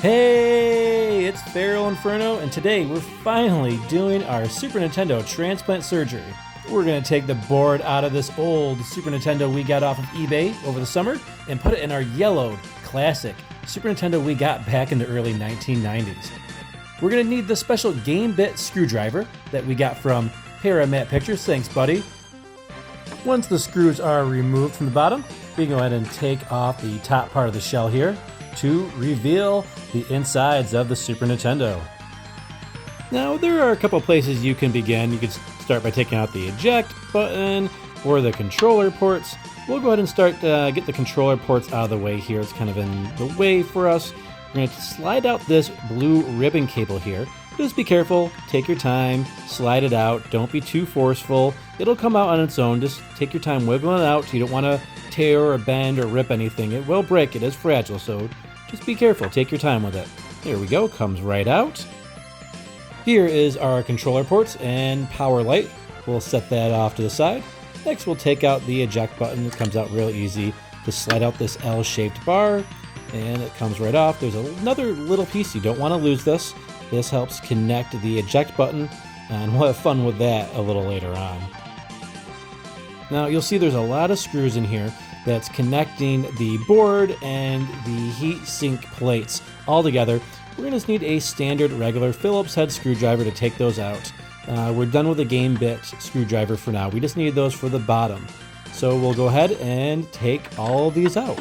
Hey, it's FeralInferno, and today we're finally doing our Super Nintendo transplant surgery. We're going to take the board out of this old Super Nintendo we got off of eBay over the summer and put it in our yellowed, classic Super Nintendo we got back in the early 1990s. We're going to need the special game bit screwdriver that we got from Paramount Pictures. Thanks, buddy. Once the screws are removed from the bottom, we can go ahead and take off the top part of the shell here to reveal the insides of the Super Nintendo. Now, there are a couple places you can begin. You could start by taking out the eject button or the controller ports. We'll go ahead and start get the controller ports out of the way here. It's kind of in the way for us. We're going to slide out this blue ribbon cable here. Just be careful, take your time, slide it out. Don't be too forceful. It'll come out on its own. Just take your time wiggling it out. You don't want to tear or bend or rip anything. It will break. It is fragile, so just be careful. Take your time with it. There we go. Comes right out. Here is our controller ports and power light. We'll set that off to the side. Next, we'll take out the eject button. It comes out real easy. Just slide out this L-shaped bar, and it comes right off. There's another little piece. You don't want to lose this. This helps connect the eject button, and we'll have fun with that a little later on. Now, you'll see there's a lot of screws in here that's connecting the board and the heat sink plates all together. We're going to need a standard regular Phillips head screwdriver to take those out. We're done with the game bit screwdriver for now. We just need those for the bottom. So we'll go ahead and take all of these out.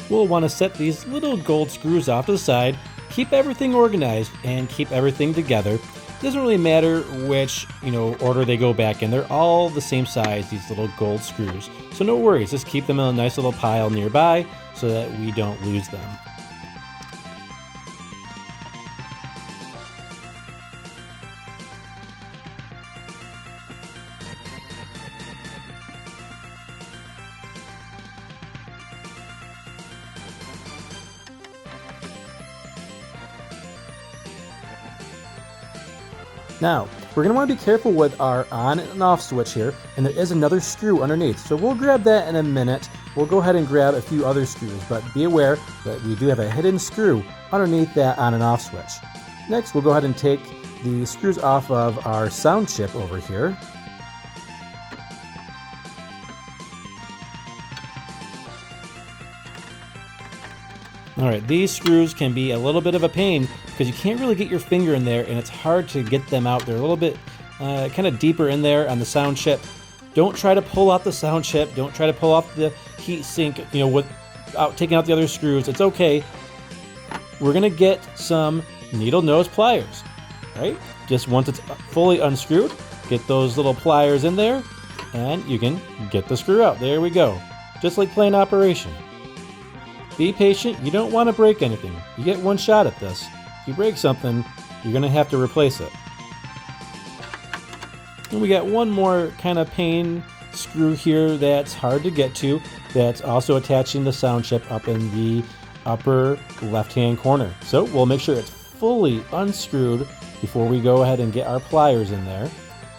We'll want to set these little gold screws off to the side, keep everything organized, and keep everything together. It doesn't really matter which, order they go back in. They're all the same size, these little gold screws. So no worries, just keep them in a nice little pile nearby so that we don't lose them. Now, we're going to want to be careful with our on and off switch here, and there is another screw underneath, so we'll grab that in a minute. We'll go ahead and grab a few other screws, but be aware that we do have a hidden screw underneath that on and off switch. Next, we'll go ahead and take the screws off of our sound chip over here. Alright, these screws can be a little bit of a pain because you can't really get your finger in there and it's hard to get them out. They're a little bit kind of deeper in there on the sound chip. Don't try to pull out the sound chip. Don't try to pull off the heat sink, without taking out the other screws. It's okay. We're going to get some needle nose pliers, right? Just once it's fully unscrewed, get those little pliers in there and you can get the screw out. There we go. Just like plain operation. Be patient, you don't want to break anything. You get one shot at this. If you break something, you're going to have to replace it. And we got one more kind of pain screw here that's hard to get to, that's also attaching the sound chip up in the upper left-hand corner. So we'll make sure it's fully unscrewed before we go ahead and get our pliers in there.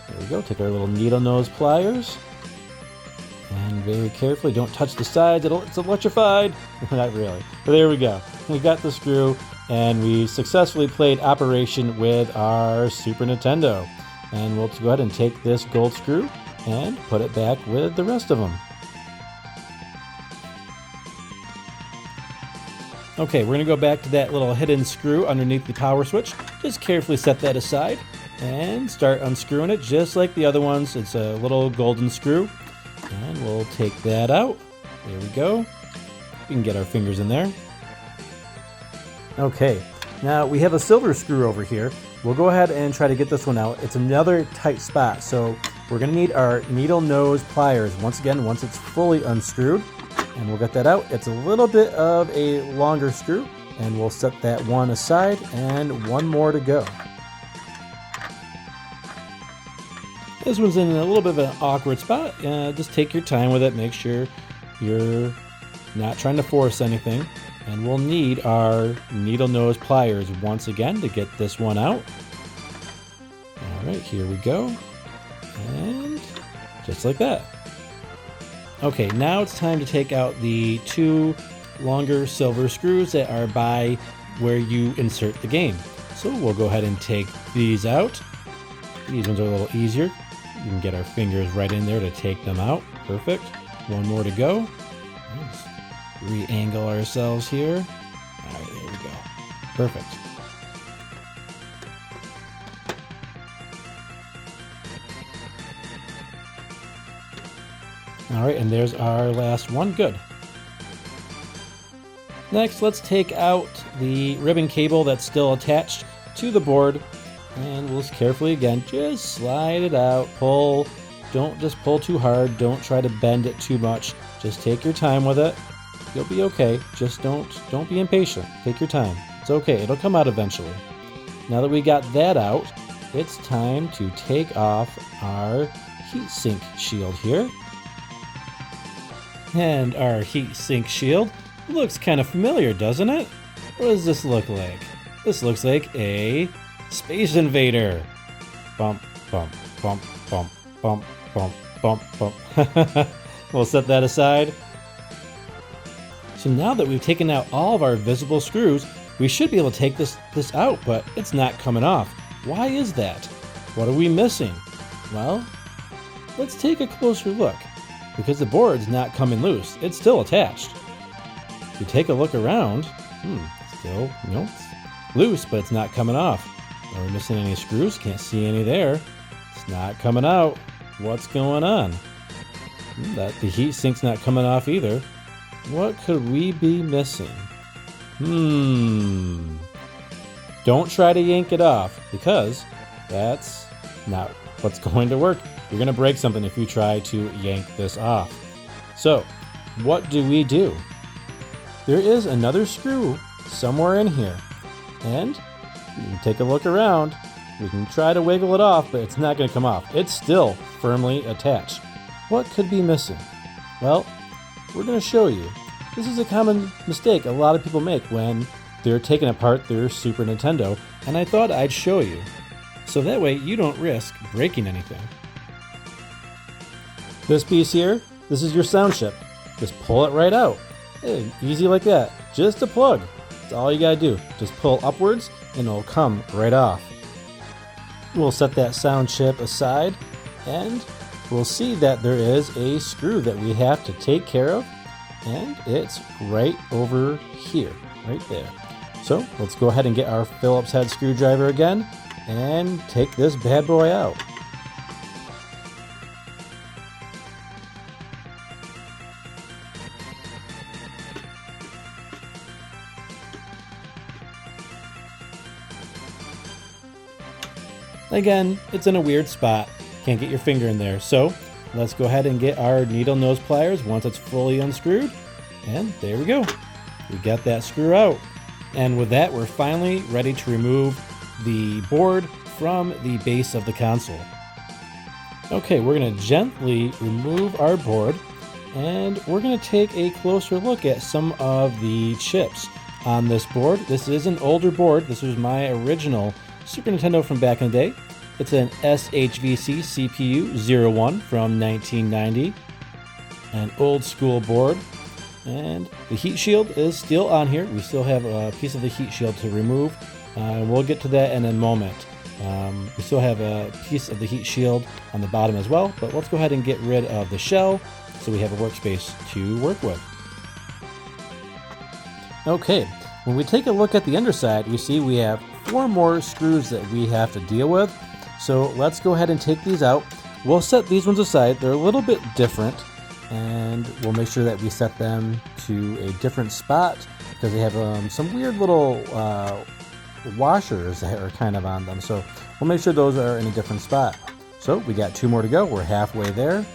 There we go, take our little needle nose pliers. And very carefully, don't touch the sides, it's electrified. Not really, but there we go. We got the screw, and we successfully played Operation with our Super Nintendo. And we'll go ahead and take this gold screw and put it back with the rest of them. Okay, we're gonna go back to that little hidden screw underneath the power switch. Just carefully set that aside and start unscrewing it just like the other ones. It's a little golden screw. And we'll take that out. There we go. We can get our fingers in there. Okay, now we have a silver screw over here. We'll go ahead and try to get this one out. It's another tight spot, so we're going to need our needle nose pliers once again, once it's fully unscrewed. And we'll get that out. It's a little bit of a longer screw, and we'll set that one aside, and one more to go. This one's in a little bit of an awkward spot. Just take your time with it. Make sure you're not trying to force anything. And we'll need our needle nose pliers once again to get this one out. All right, here we go. And just like that. Okay, now it's time to take out the 2 longer silver screws that are by where you insert the game. So we'll go ahead and take these out. These ones are a little easier. You can get our fingers right in there to take them out. Perfect. One more to go. Let's re-angle ourselves here. All right, there we go. Perfect. All right, and there's our last one. Good. Next, let's take out the ribbon cable that's still attached to the board, and we'll carefully, again, just slide it out. Pull. Don't just pull too hard. Don't try to bend it too much. Just take your time with it. You'll be okay. Just don't be impatient. Take your time. It's okay. It'll come out eventually. Now that we got that out, it's time to take off our heatsink shield here. And our heatsink shield looks kind of familiar, doesn't it? What does this look like? This looks like a Space Invader. Bump, bump, bump, bump, bump, bump, bump, bump. We'll set that aside. So now that we've taken out all of our visible screws, we should be able to take this out, but it's not coming off. Why is that? What are we missing? Well, let's take a closer look. Because the board's not coming loose, it's still attached. If you take a look around, still, it's loose, but it's not coming off. Are we missing any screws? Can't see any there. It's not coming out. What's going on? The heat sink's not coming off either. What could we be missing? Don't try to yank it off, because that's not what's going to work. You're going to break something if you try to yank this off. So, what do? There is another screw somewhere in here. And you can take a look around. We can try to wiggle it off, but it's not going to come off. It's still firmly attached. What could be missing? Well, we're going to show you. This is a common mistake a lot of people make when they're taking apart their Super Nintendo, and I thought I'd show you. So that way you don't risk breaking anything. This piece here, this is your sound chip. Just pull it right out. Hey, easy like that. Just a plug. That's all you gotta do. Just pull upwards and it'll come right off. We'll set that sound chip aside and we'll see that there is a screw that we have to take care of, and it's right over here, right there. So let's go ahead and get our Phillips head screwdriver again and take this bad boy out. Again, it's in a weird spot. Can't get your finger in there. So let's go ahead and get our needle nose pliers once it's fully unscrewed. And there we go. We got that screw out. And with that, we're finally ready to remove the board from the base of the console. Okay, we're going to gently remove our board, and we're going to take a closer look at some of the chips on this board. This is an older board. This was my original Super Nintendo from back in the day. It's an SHVC CPU 01 from 1990. An old school board. And the heat shield is still on here. We still have a piece of the heat shield to remove. We'll get to that in a moment. We still have a piece of the heat shield on the bottom as well, but let's go ahead and get rid of the shell so we have a workspace to work with. Okay, when we take a look at the underside, we see we have 4 more screws that we have to deal with. So let's go ahead and take these out. We'll set these ones aside. They're a little bit different, and we'll make sure that we set them to a different spot because they have some weird little washers that are kind of on them. So we'll make sure those are in a different spot. So we got 2 more to go. We're halfway there.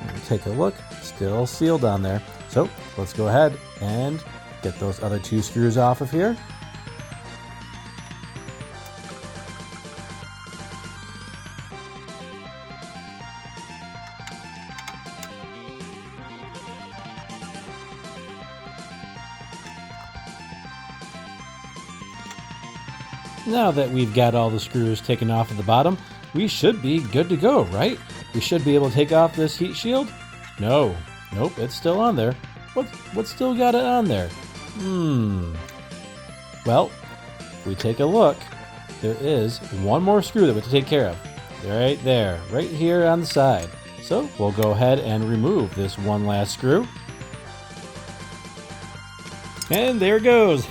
We'll take a look. Still sealed on there. So let's go ahead and get those other 2 screws off of here. Now that we've got all the screws taken off at the bottom, we should be good to go, right? We should be able to take off this heat shield. No. Nope, it's still on there. What's still got it on there? Well, if we take a look, there is one more screw that we have to take care of. Right there, right here on the side. So we'll go ahead and remove this one last screw. And there it goes.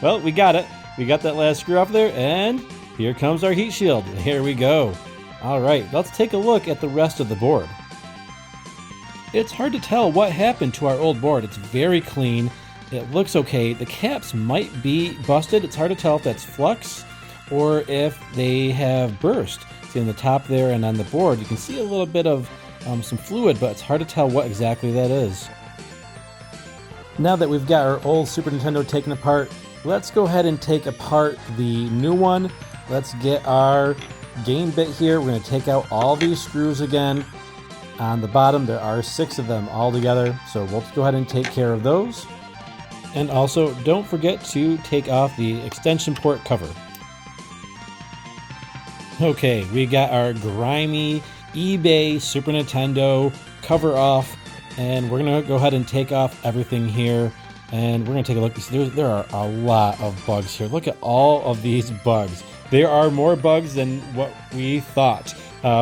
Well, we got it. We got that last screw off there, and here comes our heat shield. Here we go. All right, let's take a look at the rest of the board. It's hard to tell what happened to our old board. It's very clean. It looks okay. The caps might be busted. It's hard to tell if that's flux or if they have burst. See on the top there and on the board, you can see a little bit of some fluid, but it's hard to tell what exactly that is. Now that we've got our old Super Nintendo taken apart, let's go ahead and take apart the new one. Let's get our game bit here. We're going to take out all these screws again. On the bottom, there are 6 of them all together, so we'll go ahead and take care of those. And also, don't forget to take off the extension port cover. Okay, we got our grimy eBay Super Nintendo cover off, and we're going to go ahead and take off everything here, and we're going to take a look. There are a lot of bugs here. Look at all of these bugs. There are more bugs than what we thought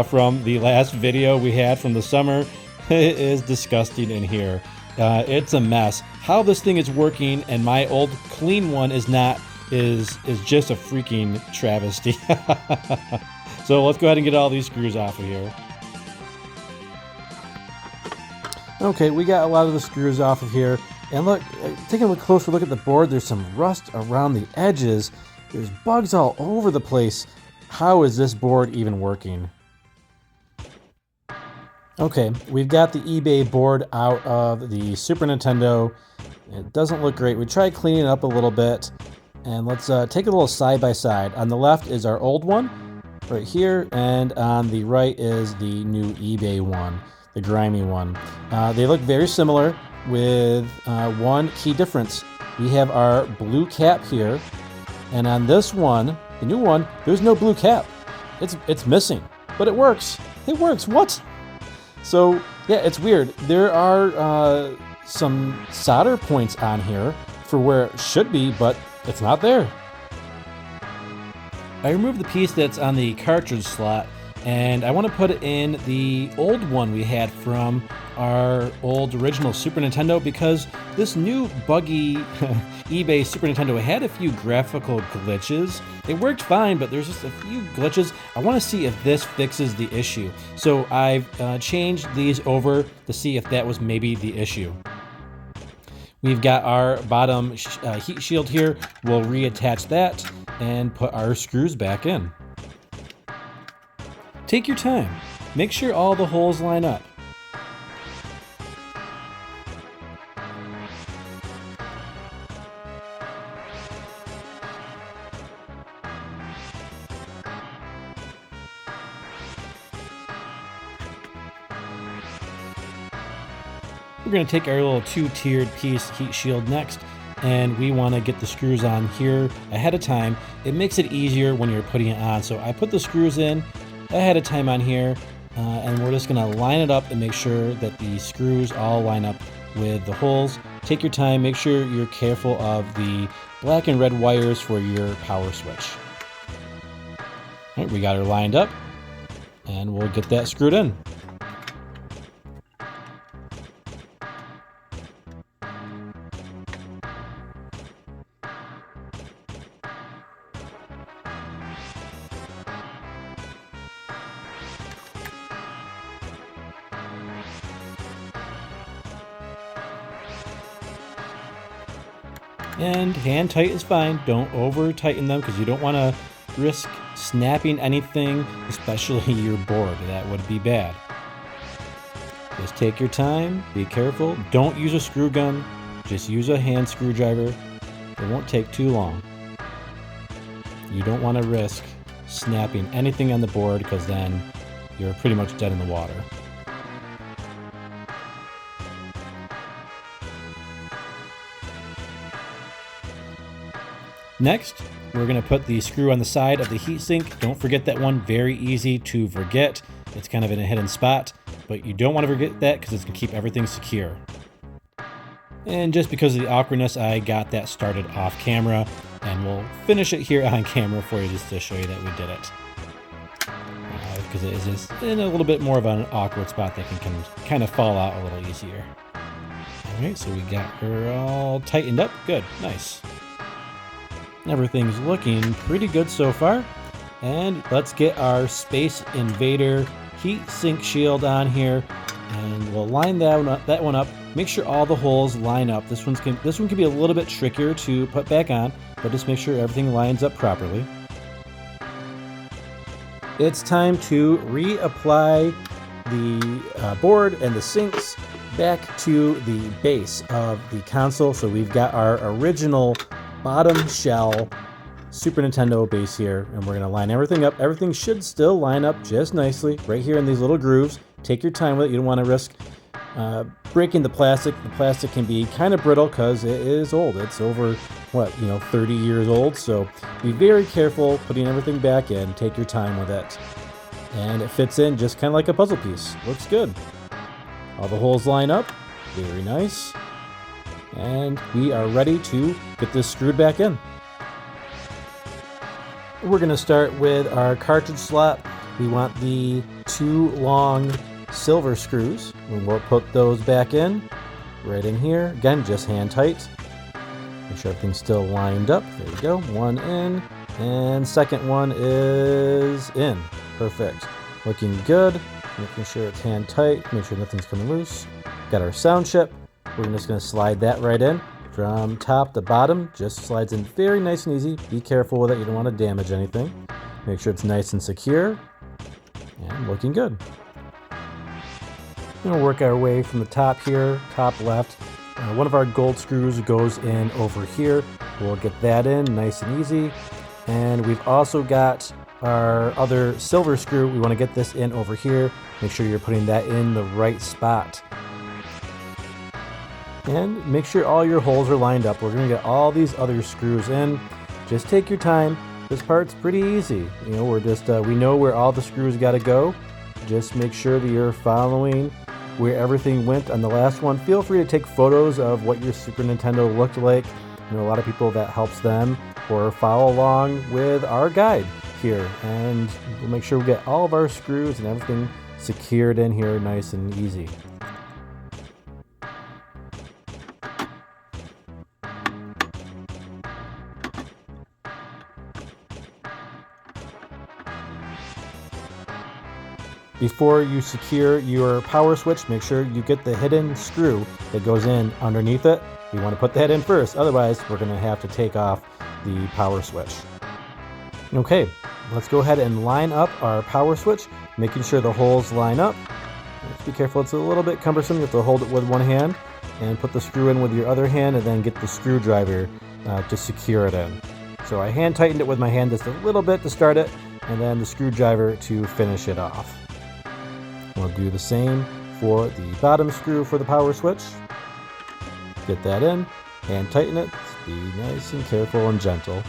from the last video we had from the summer. It is disgusting in here. It's a mess. How this thing is working and my old clean one is not is just a freaking travesty. So let's go ahead and get all these screws off of here. Okay, we got a lot of the screws off of here. And look, taking a closer look at the board, there's some rust around the edges. There's bugs all over the place. How is this board even working? Okay, we've got the eBay board out of the Super Nintendo. It doesn't look great. We tried cleaning it up a little bit. And let's take a little side by side. On the left is our old one, right here. And on the right is the new eBay one, the grimy one. They look very similar with one key difference. We have our blue cap here. And on this one, the new one, there's no blue cap. It's missing, but it works. It works. What? So yeah, it's weird. There are some solder points on here for where it should be, but it's not there. I removed the piece that's on the cartridge slot, and I want to put it in the old one we had from our old original Super Nintendo, because this new buggy eBay Super Nintendo had a few graphical glitches. It worked fine, but there's just a few glitches. I want to see if this fixes the issue. So I've changed these over to see if that was maybe the issue. We've got our bottom heat shield here. We'll reattach that and put our screws back in. Take your time. Make sure all the holes line up. We're going to take our little 2-tiered piece heat shield next, and we want to get the screws on here ahead of time. It makes it easier when you're putting it on. So I put the screws in ahead of time on here, and we're just going to line it up and make sure that the screws all line up with the holes. Take your time, make sure you're careful of the black and red wires for your power switch. All right, we got her lined up, and we'll get that screwed in. And hand tight is fine. Don't over tighten them because you don't want to risk snapping anything, especially your board. That would be bad. Just take your time, be careful. Don't use a screw gun, just use a hand screwdriver. It won't take too long. You don't want to risk snapping anything on the board because then you're pretty much dead in the water. Next, we're going to put the screw on the side of the heatsink. Don't forget that one, very easy to forget. It's kind of in a hidden spot, but you don't want to forget that because it's going to keep everything secure. And just because of the awkwardness, I got that started off camera, and we'll finish it here on camera for you just to show you that we did it. Because it is just in a little bit more of an awkward spot that can kind of fall out a little easier. All right, so we got her all tightened up. Good, nice. Everything's looking pretty good so far. And let's get our Space Invader heat sink shield on here, and we'll line that one up. Make sure all the holes line up. This one can be a little bit trickier to put back on, but just make sure everything lines up properly. It's time to reapply the board and the sinks back to the base of the console. So we've got our original bottom shell Super Nintendo base here, and we're going to line everything up. Everything should still line up just nicely right here in these little grooves. Take your time with it. You don't want to risk breaking the plastic. The plastic can be kind of brittle because it is old. It's over, 30 years old. So be very careful putting everything back in. Take your time with it. And it fits in just kind of like a puzzle piece. Looks good. All the holes line up. Very nice. And we are ready to get this screwed back in. We're going to start with our cartridge slot. We want the 2 long silver screws. We'll put those back in, right in here. Again, just hand tight. Make sure everything's still lined up. There we go. One in, and second one is in. Perfect. Looking good. Making sure it's hand tight. Make sure nothing's coming loose. Got our sound chip. We're just going to slide that right in. From top to bottom, just slides in very nice and easy. Be careful with it, you don't want to damage anything. Make sure it's nice and secure. And looking good. We're going to work our way from the top here, top left. One of our gold screws goes in over here. We'll get that in nice and easy. And we've also got our other silver screw. We want to get this in over here. Make sure you're putting that in the right spot. And make sure all your holes are lined up. We're going to get all these other screws in. Just take your time. This part's pretty easy. We're just we know where all the screws got to go. Just make sure that you're following where everything went on the last one. Feel free to take photos of what your Super Nintendo looked like. A lot of people that helps them, or follow along with our guide here. And we'll make sure we get all of our screws and everything secured in here nice and easy. Before you secure your power switch, make sure you get the hidden screw that goes in underneath it. You want to put that in first, otherwise we're going to have to take off the power switch. Okay, let's go ahead and line up our power switch, making sure the holes line up. Just be careful, it's a little bit cumbersome. You have to hold it with one hand and put the screw in with your other hand, and then get the screwdriver to secure it in. So I hand tightened it with my hand just a little bit to start it, and then the screwdriver to finish it off. We'll do the same for the bottom screw for the power switch. Get that in, hand tighten it, be nice and careful and gentle.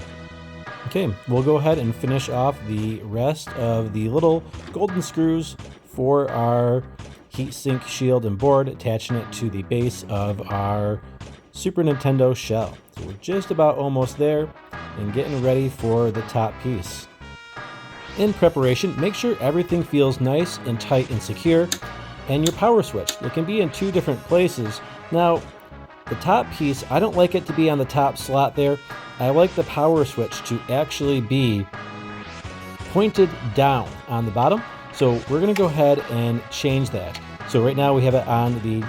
Okay, we'll go ahead and finish off the rest of the little golden screws for our heatsink shield and board, attaching it to the base of our Super Nintendo shell. So we're just about almost there and getting ready for the top piece. In preparation, make sure everything feels nice and tight and secure, and your power switch. It can be in 2 different places. Now, the top piece, I don't like it to be on the top slot there. I like the power switch to actually be pointed down on the bottom. So we're going to go ahead and change that. So right now we have it on the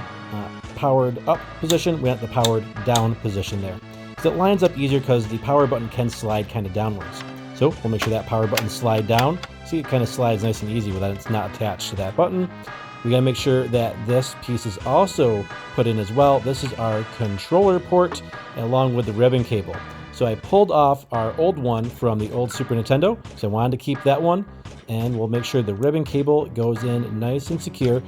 powered up position. We want the powered down position there. So it lines up easier because the power button can slide kind of downwards. So we'll make sure that power button slide down. See, it kind of slides nice and easy without it's not attached to that button. We gotta make sure that this piece is also put in as well. This is our controller port along with the ribbon cable. So I pulled off our old one from the old Super Nintendo, so I wanted to keep that one, and we'll make sure the ribbon cable goes in nice and secure.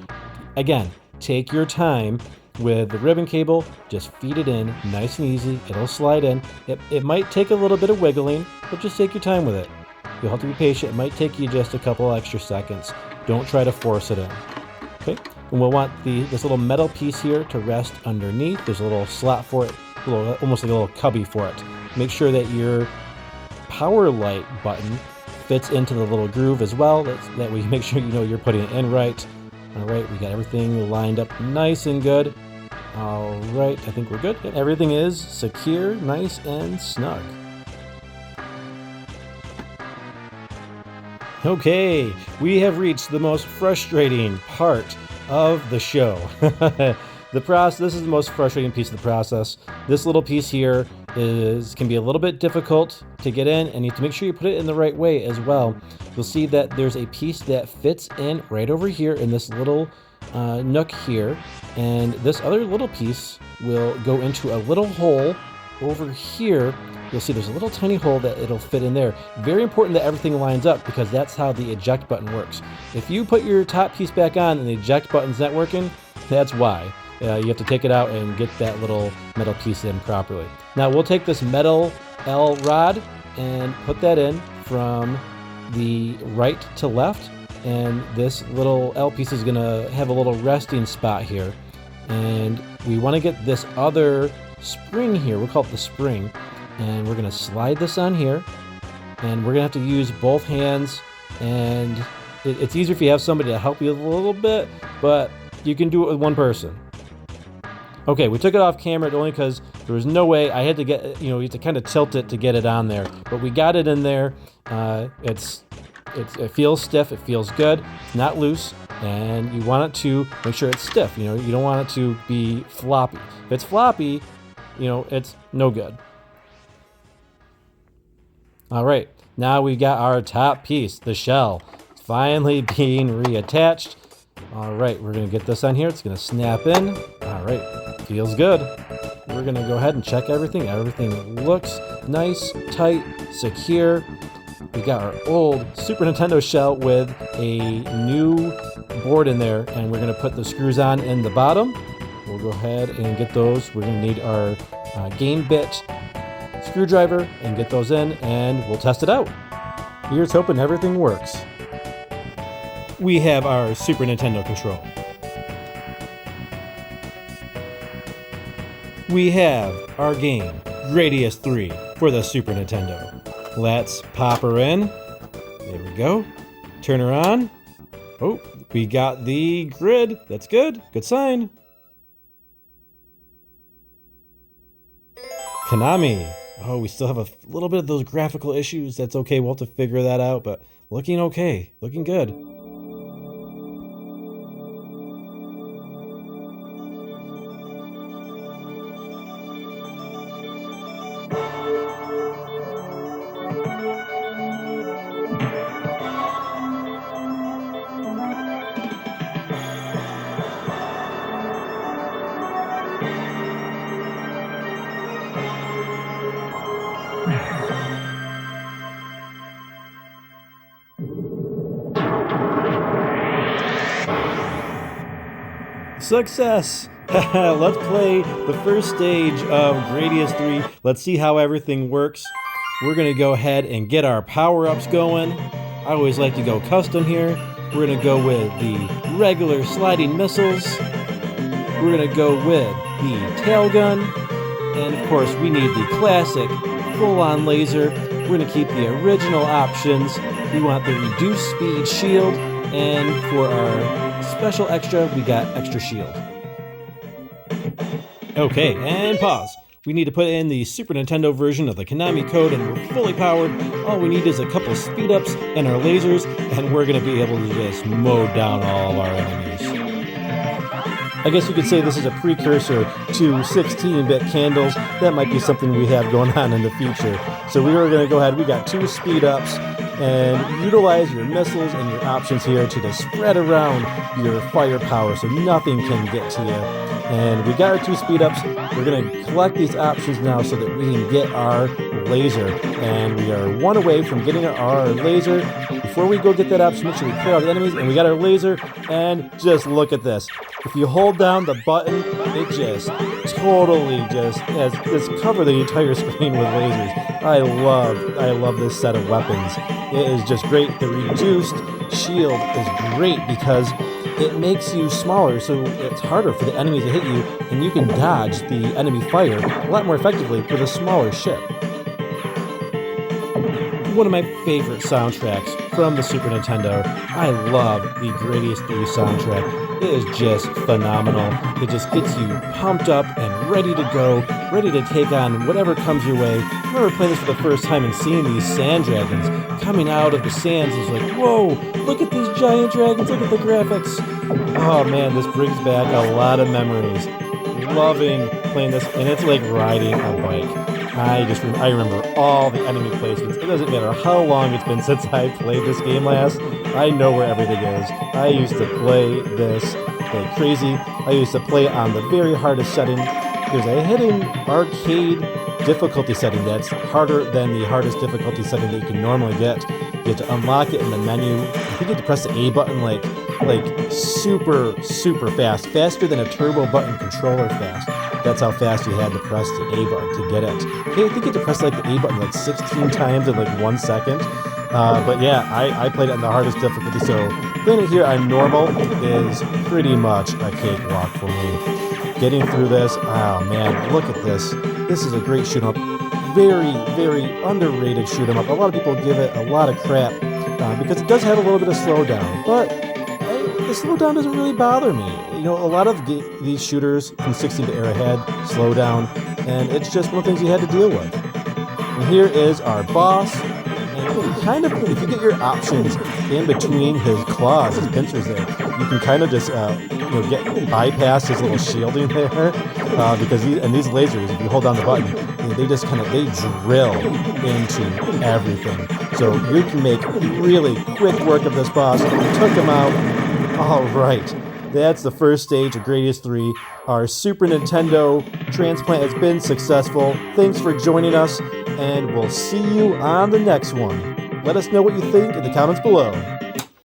Again, take your time with the ribbon cable, just feed it in nice and easy. It'll slide in. It might take a little bit of wiggling, but just take your time with it. You'll have to be patient. It might take you just a couple extra seconds. Don't try to force it in. Okay, and we'll want this little metal piece here to rest underneath. There's a little slot for it, almost like a little cubby for it. Make sure that your power light button fits into the little groove as well. That way you make sure you know you're putting it in right. All right, we got everything lined up nice and good. All right, I think we're good. Everything is secure, nice and snug. Okay, we have reached the most frustrating part of the show. This is the most frustrating piece of the process. This little piece here can be a little bit difficult to get in, and you have to make sure you put it in the right way as well. You'll see that there's a piece that fits in right over here in this little nook here, and this other little piece will go into a little hole over here. You'll see there's a little tiny hole that it'll fit in there. Very important that everything lines up, because that's how the eject button works. If you put your top piece back on and the eject button's not working, that's why. You have to take it out and get that little metal piece in properly. Now we'll take this metal L rod and put that in from the right to left, and this little L piece is going to have a little resting spot here, and we want to get this other spring here. We'll call it the spring, and we're going to slide this on here, and we're going to have to use both hands, and it's easier if you have somebody to help you a little bit, but you can do it with one person. Okay, we took it off camera only because there was no way. I had to get, you have to kind of tilt it to get it on there, but we got it in there. It feels stiff, it feels good, it's not loose, and you want it to make sure it's stiff. You don't want it to be floppy. If it's floppy, it's no good. All right, now we got our top piece, the shell. It's finally being reattached. All right, we're gonna get this on here. It's gonna snap in. All right, feels good. We're gonna go ahead and check everything. Everything looks nice, tight, secure. We got our old Super Nintendo shell with a new board in there, and we're gonna put the screws on in the bottom. We'll go ahead and get those. We're gonna need our game bit screwdriver and get those in, and we'll test it out. Here's hoping everything works. We have our Super Nintendo control. We have our game, Gradius III for the Super Nintendo. Let's pop her in. There we go. Turn her on. Oh, we got the grid. That's good. Good sign. Konami. Oh, we still have a little bit of those graphical issues. That's okay. We'll have to figure that out, but looking okay. Looking good. Success! Let's play the first stage of Gradius 3. Let's see how everything works. We're going to go ahead and get our power-ups going. I always like to go custom here. We're going to go with the regular sliding missiles. We're going to go with the tail gun. And of course, we need the classic full-on laser. We're going to keep the original options. We want the reduced speed shield. And for our special extra, we got extra shield. Okay, and pause. We need to put in the Super Nintendo version of the Konami code, and we're fully powered. All we need is a couple speed ups and our lasers, and we're going to be able to just mow down all of our enemies. I guess you could say this is a precursor to 16-bit candles. That might be something we have going on in the future. So we are going to go ahead. We got 2 speed ups, and utilize your missiles and your options here to just spread around your firepower so nothing can get to you. And we got our 2 speed ups. We're going to collect these options now so that we can get our laser. And we are 1 away from getting our laser. Before we go get that option, make sure we clear all the enemies. And we got our laser. And just look at this. If you hold down the button, it just totally just cover the entire screen with lasers. I love this set of weapons. It is just great. The reduced shield is great because it makes you smaller, so it's harder for the enemies to hit you, and you can dodge the enemy fire a lot more effectively with a smaller ship. One of my favorite soundtracks from the Super Nintendo. I love the Gradius III soundtrack. It is just phenomenal. It just gets you pumped up and ready to go, ready to take on whatever comes your way. I remember playing this for the first time and seeing these sand dragons coming out of the sands. It's like, whoa, look at these giant dragons, look at the graphics. Oh man, this brings back a lot of memories. Loving playing this, and it's like riding a bike. I remember all the enemy placements. It doesn't matter how long it's been since I played this game last. I know where everything is. I used to play this like crazy. I used to play on the very hardest setting. There's a hidden arcade difficulty setting that's harder than the hardest difficulty setting that you can normally get. You have to unlock it in the menu. I think you have to press the A button like super fast, faster than a turbo button controller fast. That's how fast you had to press the A button to get it. I think you had to press like the A button like 16 times in like 1 second. But yeah, I played it on the hardest difficulty, so playing it here on normal is pretty much a cakewalk for me. Getting through this, oh man, look at this. This is a great shoot 'em up. Very, very underrated shoot 'em up. A lot of people give it a lot of crap because it does have a little bit of slowdown, but the slowdown doesn't really bother me. You know, a lot of these shooters from 16-bit era had slowdown, and it's just one of the things you had to deal with. And here is our boss, and kind of, if you get your options in between his claws, his pincers there, you can kind of just bypass his little shielding there, because these lasers, if you hold down the button, they drill into everything. So you can make really quick work of this boss. We took him out. All right, that's the first stage of Gradius 3. Our Super Nintendo transplant has been successful. Thanks for joining us, and we'll see you on the next one. Let us know what you think in the comments below.